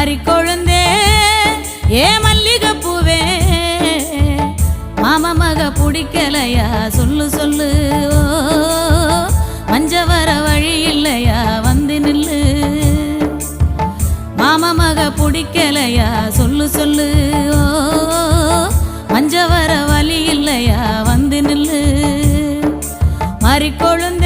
மறிக்கொழுந்தே ஏ மல்லிகை பூவே மாமா மக பிடிக்கலையா சொல்லு சொல்லு மஞ்ச வர வழி இல்லையா வந்து நில்லு மாமா மக பிடிக்கலையா சொல்லு சொல்லு மஞ்ச வர வழி இல்லையா வந்து நில்லு மறிக்கொழுந்தே